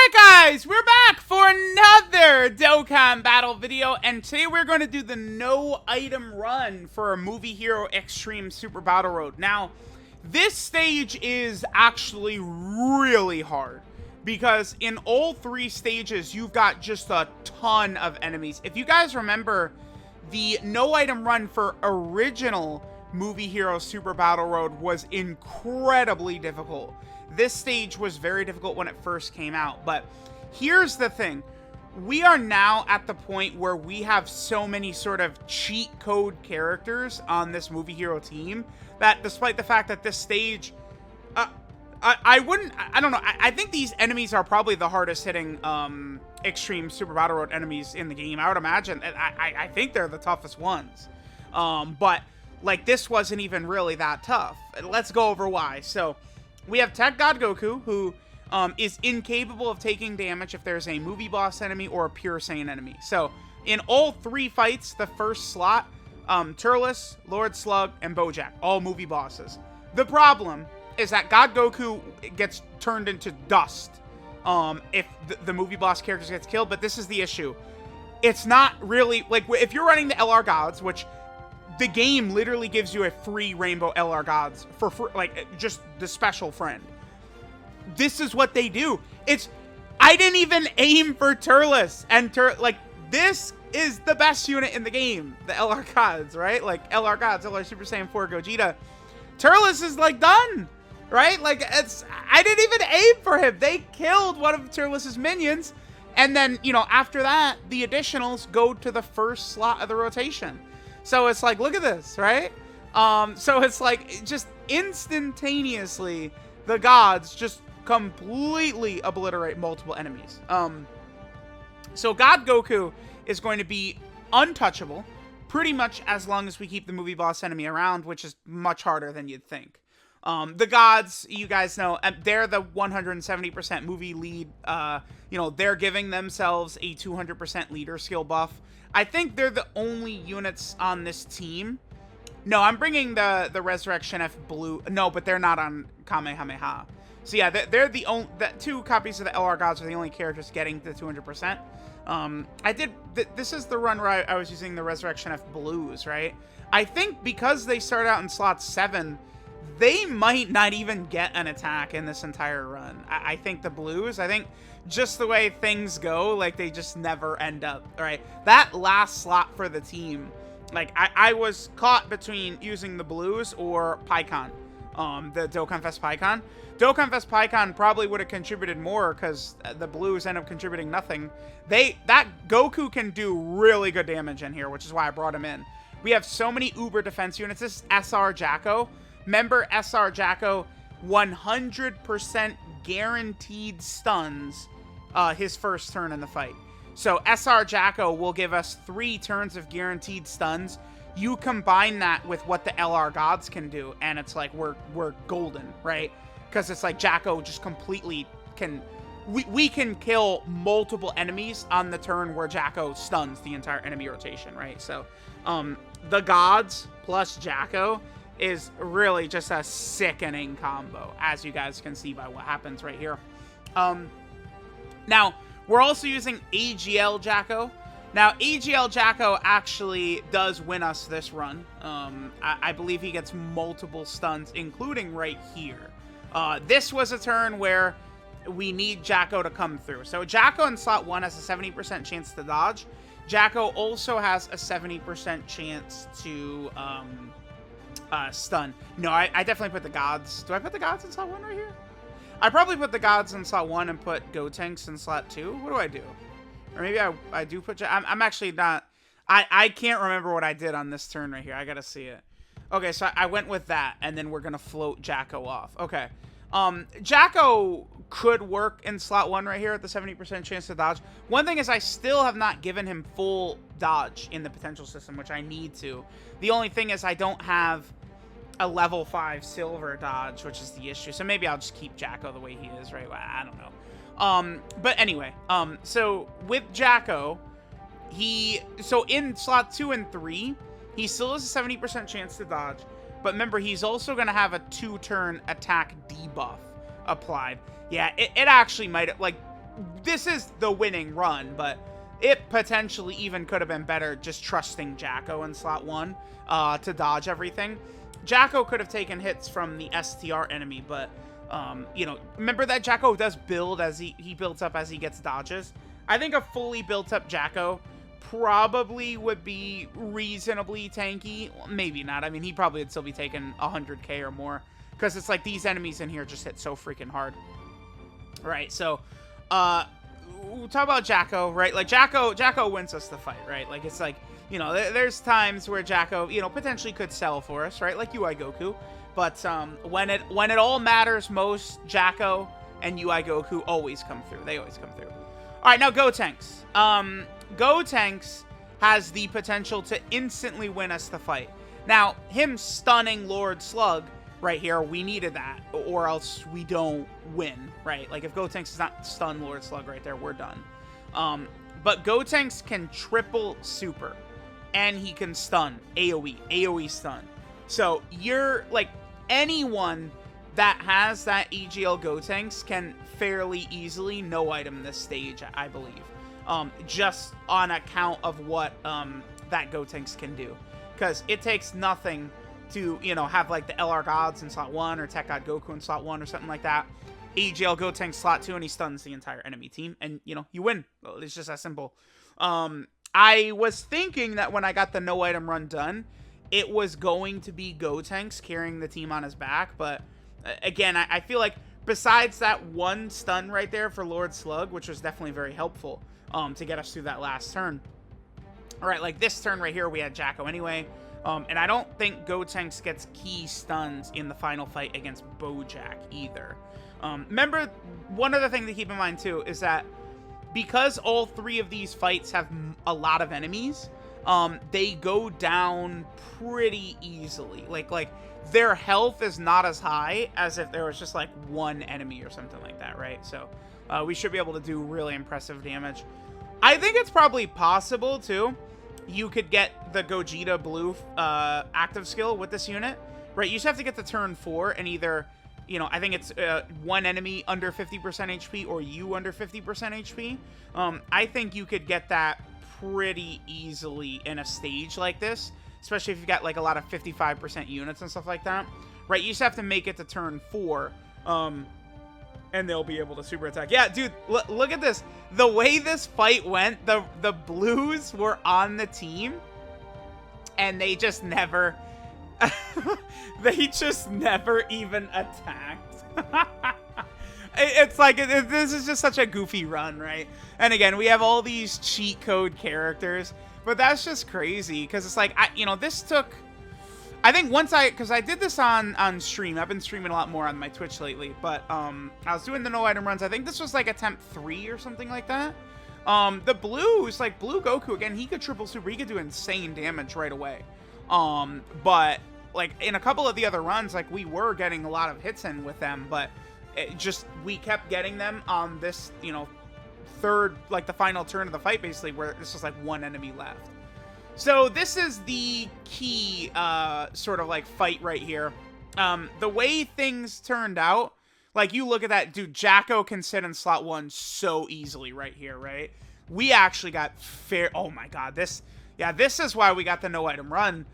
Alright guys, we're back for another Dokkan battle video, and today we're going to do the no item run for Movie Hero Extreme Super Battle Road. Now, this stage is actually really hard, because in all three stages, you've got just a ton of enemies. If you guys remember, the no item run for original Movie Hero Super Battle Road was incredibly difficult. This stage was very difficult when it first came out, but here's the thing. We are now at the point where we have so many sort of cheat code characters on this Movie Hero team that despite the fact that this stage, I don't know, I think these enemies are probably the hardest hitting Extreme Super Battle Road enemies in the game. I would imagine, I think they're the toughest ones. But like this wasn't even really that tough. Let's go over why. So, we have Tech God Goku, who is incapable of taking damage if there's a movie boss enemy or a pure Saiyan enemy. So, in all three fights, the first slot, Turles, Lord Slug, and Bojack, all movie bosses. The problem is that God Goku gets turned into dust if the movie boss character gets killed, but this is the issue. It's not really, like, if you're running the LR Gods, which the game literally gives you a free Rainbow LR Gods for free, like, just the special friend. This is what they do. I didn't even aim for Turles, and like, this is the best unit in the game, the LR Gods, right? Like, LR Gods, LR Super Saiyan 4 Gogeta. Turles is, like, done, right? Like, I didn't even aim for him. They killed one of Turles' minions, and then, you know, after that, the additionals go to the first slot of the rotation. So it's like, look at this, right? So it's like, just instantaneously, the gods just completely obliterate multiple enemies. So God Goku is going to be untouchable pretty much as long as we keep the movie boss enemy around, which is much harder than you'd think. The gods, you guys know, they're the 170% movie lead. You know, they're giving themselves a 200% leader skill buff. I think they're the only units on this team. No, I'm bringing the Resurrection F Blue. No, but they're not on Kamehameha. So yeah, they're the only, two copies of the LR Gods are the only characters getting the 200%. This is the run where I was using the Resurrection F Blues, right? I think because they start out in slot 7, they might not even get an attack in this entire run. I think the Blues, I think just the way things go, like, they just never end up, right? That last slot for the team, like, I was caught between using the Blues or PyCon, the Dokkan Fest PyCon. Dokkan Fest PyCon probably would have contributed more because the Blues end up contributing nothing. That Goku can do really good damage in here, which is why I brought him in. We have so many Uber defense units. This is SR Jaco. Remember, SR Jaco 100% guaranteed stuns his first turn in the fight. So SR Jaco will give us 3 turns of guaranteed stuns. You combine that with what the LR Gods can do, and it's like we're golden, right? Because it's like Jaco just completely can... We can kill multiple enemies on the turn where Jaco stuns the entire enemy rotation, right? So the Gods plus Jaco is really just a sickening combo, as you guys can see by what happens right here. Now, we're also using AGL Jaco. Now, AGL Jaco actually does win us this run. I believe he gets multiple stuns, including right here. This was a turn where we need Jaco to come through. So, Jaco in slot 1 has a 70% chance to dodge. Jaco also has a 70% chance to stun. No, I definitely put the gods. Do I put the gods in slot 1 right here? I probably put the gods in slot 1 and put Gotenks in slot 2. What do I do? Or maybe I do put... I'm actually not... I can't remember what I did on this turn right here. I gotta see it. Okay, so I went with that, and then we're gonna float Jaco off. Okay. Jaco could work in slot 1 right here at the 70% chance to dodge. One thing is I still have not given him full dodge in the potential system, which I need to. The only thing is I don't have a level 5 silver dodge, which is the issue. So maybe I'll just keep Jaco the way he is, right? I don't know. But anyway, so with Jaco, so in slot 2 and 3, he still has a 70% chance to dodge. But remember, he's also going to have a 2-turn attack debuff applied. Yeah, it actually might, like, this is the winning run, but it potentially even could have been better just trusting Jaco in slot 1 to dodge everything. Jaco could have taken hits from the STR enemy, but, you know, remember that Jaco does build as he builds up as he gets dodges. I think a fully built up Jaco probably would be reasonably tanky. Maybe not. I mean, he probably would still be taking 100k or more, because it's like these enemies in here just hit so freaking hard. Right, so, we'll talk about Jaco, right? Like, Jaco wins us the fight, right? Like, it's like, you know, there's times where Jaco, you know, potentially could sell for us, right? Like UI Goku. But when it all matters most, Jaco and UI Goku always come through. They always come through. All right, now Gotenks. Gotenks has the potential to instantly win us the fight. Now, him stunning Lord Slug right here, we needed that, or else we don't win, right? Like, if Gotenks does not stun Lord Slug right there, we're done. But Gotenks can triple super, and he can stun, AoE stun. So, you're, like, anyone that has that EGL Gotenks can fairly easily no-item this stage, I believe. Just on account of what that Gotenks can do. Because it takes nothing to, you know, have like the LR Gods in slot 1 or Tech God Goku in slot 1 or something like that. EGL Gotenks slot 2 and he stuns the entire enemy team. And, you know, you win. It's just that simple. I was thinking that when I got the no-item run done, it was going to be Gotenks carrying the team on his back. But, again, I feel like besides that one stun right there for Lord Slug, which was definitely very helpful to get us through that last turn. All right, like this turn right here, we had Jaco anyway. And I don't think Gotenks gets key stuns in the final fight against Bojack either. Remember, one other thing to keep in mind too is that because all three of these fights have a lot of enemies, they go down pretty easily. Like their health is not as high as if there was just like one enemy or something like that, right? So we should be able to do really impressive damage. I think it's probably possible too. You could get the Gogeta Blue active skill with this unit, right? You just have to get to turn 4 and either, you know, I think it's one enemy under 50% HP or you under 50% HP. I think you could get that pretty easily in a stage like this, especially if you've got like a lot of 55% units and stuff like that, right? You just have to make it to turn 4, and they'll be able to super attack. Yeah, dude, look at this. The way this fight went, the Blues were on the team, and they just never, they just never even attacked. It's like, this is just such a goofy run, right? And again, we have all these cheat code characters, but that's just crazy, because it's like, you know, this took, I think once because I did this on stream. I've been streaming a lot more on my Twitch lately, but I was doing the no item runs. I think this was like attempt 3 or something like that. The Blues, like Blue Goku, again, he could triple super. He could do insane damage right away. But like in a couple of the other runs, like we were getting a lot of hits in with them, but it just, we kept getting them on this, you know, third, like the final turn of the fight, basically, where it's just like one enemy left. So this is the key sort of like fight right here. The way things turned out, like you look at that, dude, Jaco can sit in slot 1 so easily right here, right? We actually got fair, oh my god, this is why we got the no item run.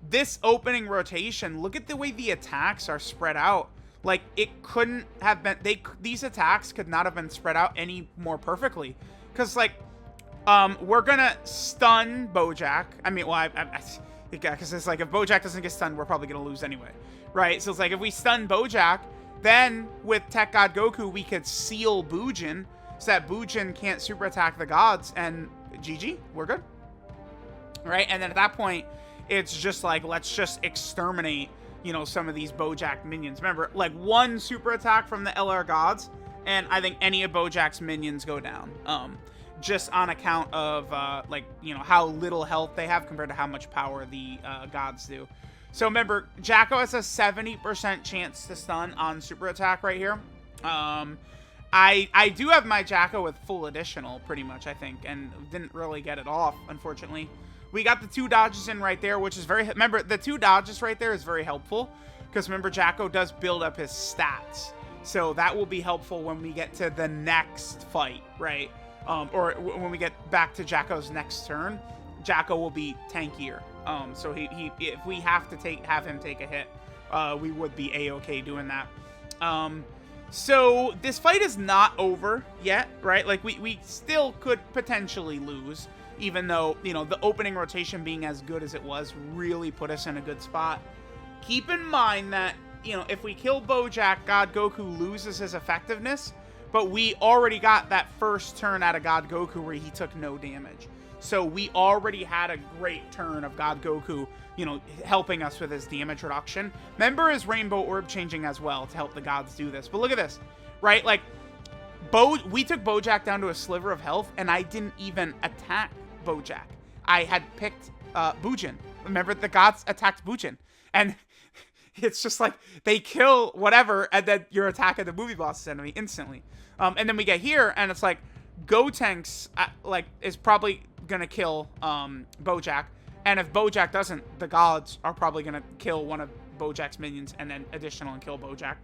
This opening rotation, look at the way the attacks are spread out. Like it couldn't have been, these attacks could not have been spread out any more perfectly. Because like, we're gonna stun Bojack. I mean, well, because it's like if Bojack doesn't get stunned, we're probably gonna lose anyway, right? So it's like if we stun Bojack, then with Tech God Goku, we could seal Bujin so that Bujin can't super attack the gods, and GG, we're good, right? And then at that point, it's just like, let's just exterminate, you know, some of these Bojack minions. Remember, like one super attack from the LR gods, and I think any of Bojack's minions go down. Just on account of, like, you know, how little health they have compared to how much power the gods do. So remember, Jaco has a 70% chance to stun on super attack right here. I do have my Jaco with full additional, pretty much, I think, and didn't really get it off, unfortunately. We got the 2 dodges in right there, which is very, remember, the 2 dodges right there is very helpful, because remember, Jaco does build up his stats. So that will be helpful when we get to the next fight, right? Or when we get back to Jaco's next turn, Jaco will be tankier. So he if we have to have him take a hit, we would be a-okay doing that. So this fight is not over yet, right? Like we still could potentially lose, even though, you know, the opening rotation being as good as it was really put us in a good spot. Keep in mind that, you know, if we kill Bojack, God Goku loses his effectiveness, but we already got that first turn out of God Goku where he took no damage. So we already had a great turn of God Goku, you know, helping us with his damage reduction. Remember his Rainbow Orb changing as well to help the gods do this. But look at this, right? Like, we took Bojack down to a sliver of health, and I didn't even attack Bojack. I had picked Bujin. Remember, the gods attacked Bujin. And it's just like, they kill whatever, and then you're attacking the movie boss's enemy instantly. And then we get here, and it's like, Gotenks, like, is probably gonna kill Bojack. And if Bojack doesn't, the gods are probably gonna kill one of Bojack's minions and then additional and kill Bojack.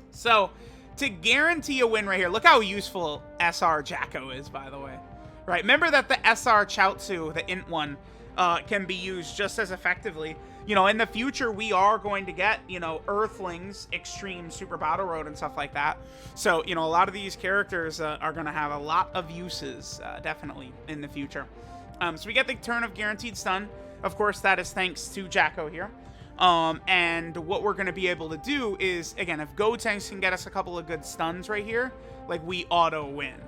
So, to guarantee a win right here, look how useful SR Jaco is, by the way. Right, remember that the SR Chaozu, the int one, can be used just as effectively. You know, in the future, we are going to get, you know, Earthlings, Extreme Super Battle Road, and stuff like that. So, you know, a lot of these characters are going to have a lot of uses, definitely, in the future. So we get the turn of Guaranteed Stun. Of course, that is thanks to Jaco here. And what we're going to be able to do is, again, if Gotenks can get us a couple of good stuns right here, like, we auto-win.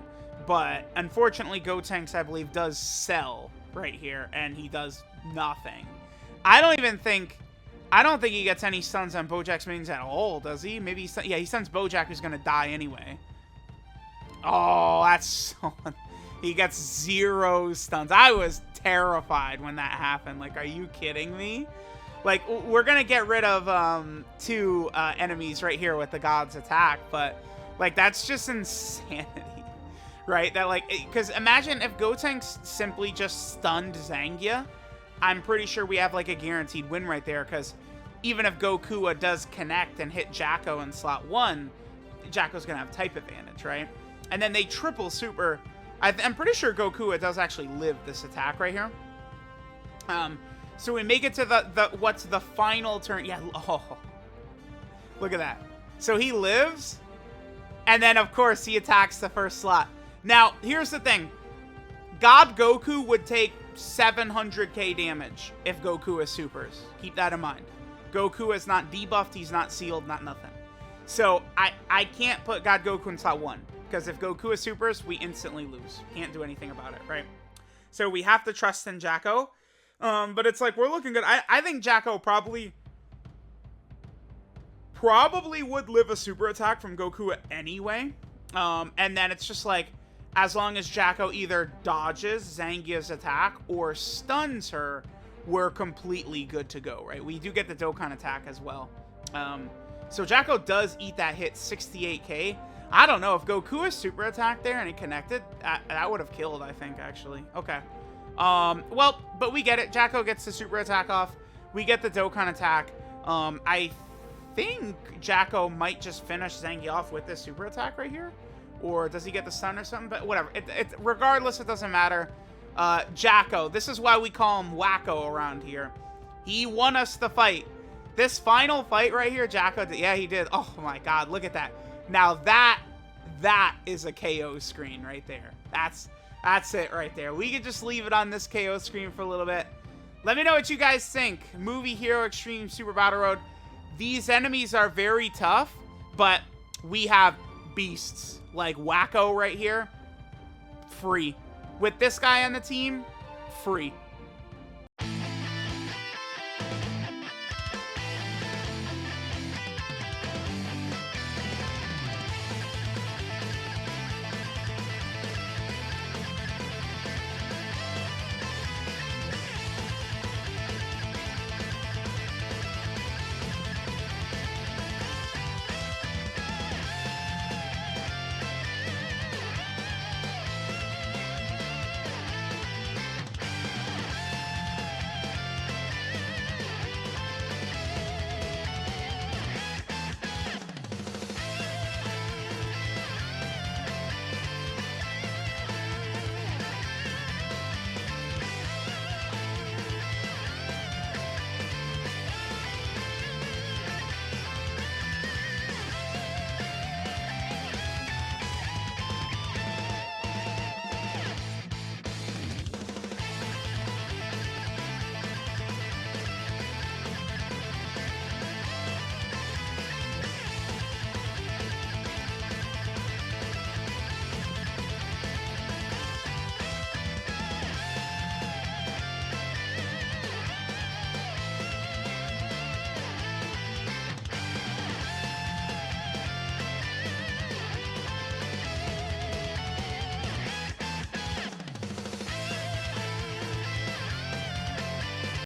But, unfortunately, Gotenks, I believe, does sell right here, and he does nothing. I don't think he gets any stuns on Bojack's minions at all, does he? Maybe yeah, he stuns Bojack, who's gonna die anyway. Oh, that's so... He gets 0 stuns. I was terrified when that happened. Like, are you kidding me? Like, we're gonna get rid of 2 enemies right here with the god's attack, but, like, that's just insanity. Right? That, like, because imagine if Gotenks simply just stunned Zangia. I'm pretty sure we have, like, a guaranteed win right there, because even if Goku does connect and hit Jaco in slot 1, Jaco's going to have type advantage, right? And then they triple super. I'm pretty sure Goku does actually live this attack right here. So we make it to what's the final turn. Yeah, oh, look at that. So he lives, and then, of course, he attacks the first slot. Now, here's the thing. God Goku would take 700k damage if Goku is supers. Keep that in mind. Goku is not debuffed, he's not sealed, not nothing. So I can't put God Goku in slot 1, because if Goku is supers, we instantly lose. Can't do anything about it, right? So we have to trust in Jaco. But it's like, we're looking good. I think Jaco probably would live a super attack from Goku anyway. And then it's just like, as long as Jaco either dodges Zangia's attack or stuns her, we're completely good to go, right? We do get the Dokkan attack as well. So Jaco does eat that hit, 68k. I don't know, if Goku is super attack there and he connected, that would have killed, I think, actually. Okay. Well, but we get it. Jaco gets the super attack off. We get the Dokkan attack. I think Jaco might just finish Zangia off with this super attack right here. Or does he get the stun or something? But whatever. Regardless, it doesn't matter. Jaco. This is why we call him Wacko around here. He won us the fight. This final fight right here, Jaco did. Yeah, he did. Oh my god, look at that. Now that is a KO screen right there. That's it right there. We could just leave it on this KO screen for a little bit. Let me know what you guys think. Movie Hero Extreme Super Battle Road. These enemies are very tough, but we have beasts like Wacko right here. Free. With this guy on the team, free.